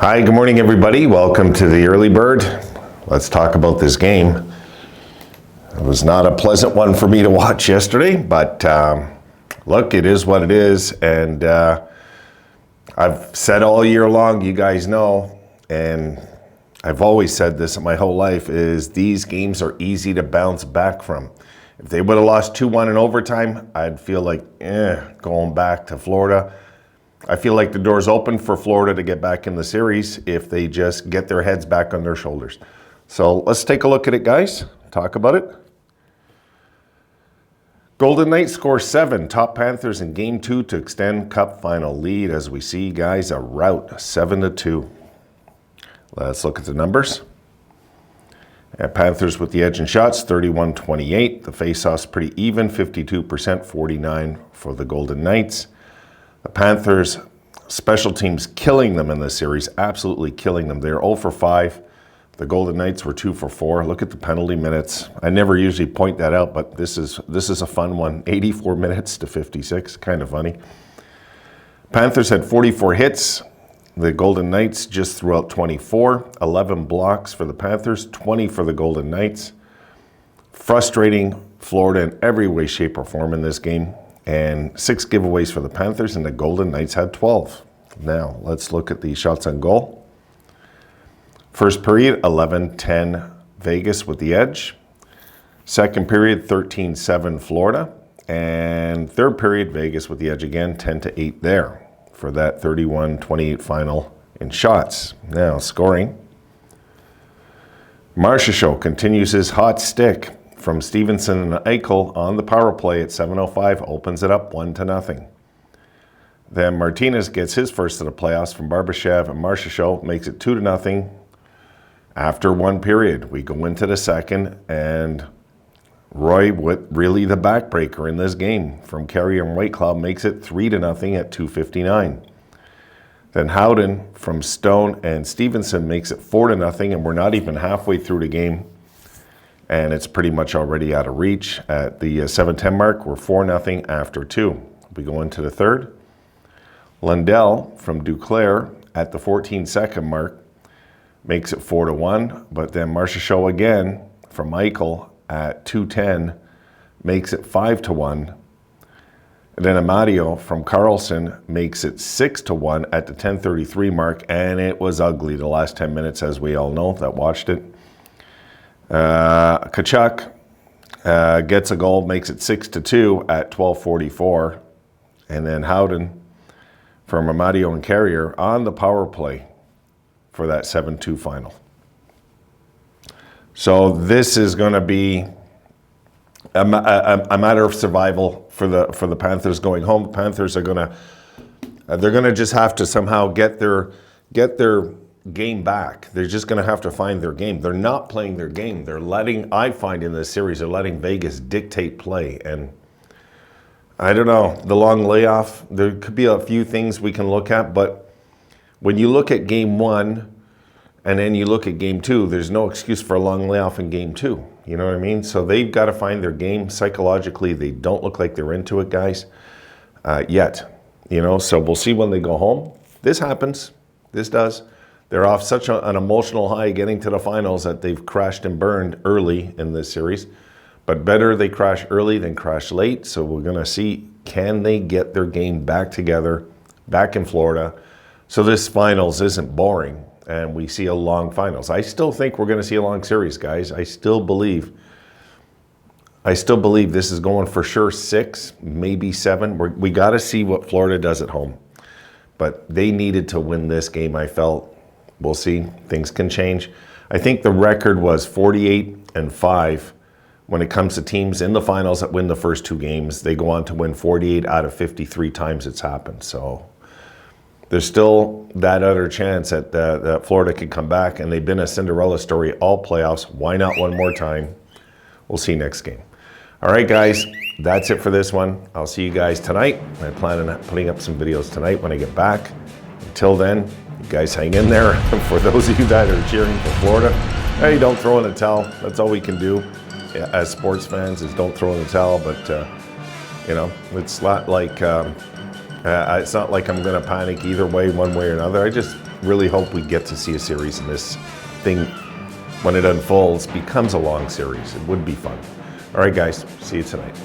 Hi, good morning, everybody. Welcome to the Early Bird. Let's talk about this game. It was not a pleasant one for me to watch yesterday, but look, it is what it is. And I've said all year long, you guys know, and I've always said this my whole life, is these games are easy to bounce back from. If they would have lost 2-1 in overtime, I'd feel like, going back to Florida. I feel like the door's open for Florida to get back in the series if they just get their heads back on their shoulders. So let's take a look at it, guys. Talk about it. Golden Knights score 7. Top Panthers in Game 2 to extend Cup final lead. As we see, guys, a rout, 7-2. Let's look at the numbers. Panthers with the edge in shots, 31-28. The face-off's pretty even, 52%, 49% for the Golden Knights. The Panthers, special teams killing them in this series, absolutely killing them. They're 0 for 5. The Golden Knights were 2 for 4. Look at the penalty minutes. I never usually point that out, but this is a fun one. 84 minutes to 56, kind of funny. Panthers had 44 hits. The Golden Knights just threw out 24. 11 blocks for the Panthers, 20 for the Golden Knights. Frustrating Florida in every way, shape, or form in this game. And 6 giveaways for the Panthers, and the Golden Knights had 12. Now, let's look at the shots on goal. First period, 11-10 Vegas with the edge. Second period, 13-7 Florida. And third period, Vegas with the edge again, 10-8 there for that 31-28 final in shots. Now, scoring. Marchessault continues his hot stick from Stevenson and Eichel on the power play at 7:05, opens it up 1-0. Then Martinez gets his first of the playoffs from Barbashev, and Marchessault makes it 2-0 after one period. We go into the second, and Roy, with really the backbreaker in this game from Carrier and Whitecloud, makes it 3-0 at 2:59. Then Howden from Stone and Stevenson makes it 4-0, and we're not even halfway through the game. And it's pretty much already out of reach. At the 7:10 mark, we're 4-0 after 2. We go into the third. Lundell from Duclair at the 14-second mark makes it 4-1. But then Marchessault again from Eichel at 2:10 makes it 5-1. And then Amadio from Carlson makes it 6-1 at the 10:33 mark. And it was ugly the last 10 minutes, as we all know that watched it. Tkachuk gets a goal, makes it 6-2 at 12:44. And then Howden from Amadio and Carrier on the power play for that 7-2 final. So this is going to be a matter of survival for the Panthers going home. The Panthers are they're going to just have to somehow get their game back. They're just going to have to find their game. They're not playing their game. I find in this series, they're letting Vegas dictate play. And I don't know, the long layoff, there could be a few things we can look at, but when you look at game 1 and then you look at game 2, there's no excuse for a long layoff in game 2. You know what I mean? So they've got to find their game. Psychologically, they don't look like they're into it, guys, yet. So we'll see when they go home. This happens. This does. They're off such an emotional high getting to the finals that they've crashed and burned early in this series. But better they crash early than crash late. So we're going to see, can they get their game back together, back in Florida, so this finals isn't boring and we see a long finals. I still think we're going to see a long series, guys. I still believe this is going for sure 6, maybe 7. We got to see what Florida does at home. But they needed to win this game, I felt. We'll see. Things can change. I think the record was 48-5 when it comes to teams in the finals that win the first 2 games. They go on to win 48 out of 53 times it's happened. So there's still that other chance that Florida could come back, and they've been a Cinderella story all playoffs. Why not one more time? We'll see next game. All right, guys, that's it for this one. I'll see you guys tonight. I plan on putting up some videos tonight when I get back. Until then, you guys hang in there. For those of you that are cheering for Florida, hey, don't throw in the towel. That's all we can do as sports fans, is don't throw in the towel. But, it's not like It's not like I'm going to panic either way, one way or another. I just really hope we get to see a series, and this thing, when it unfolds, becomes a long series. It would be fun. All right, guys, see you tonight.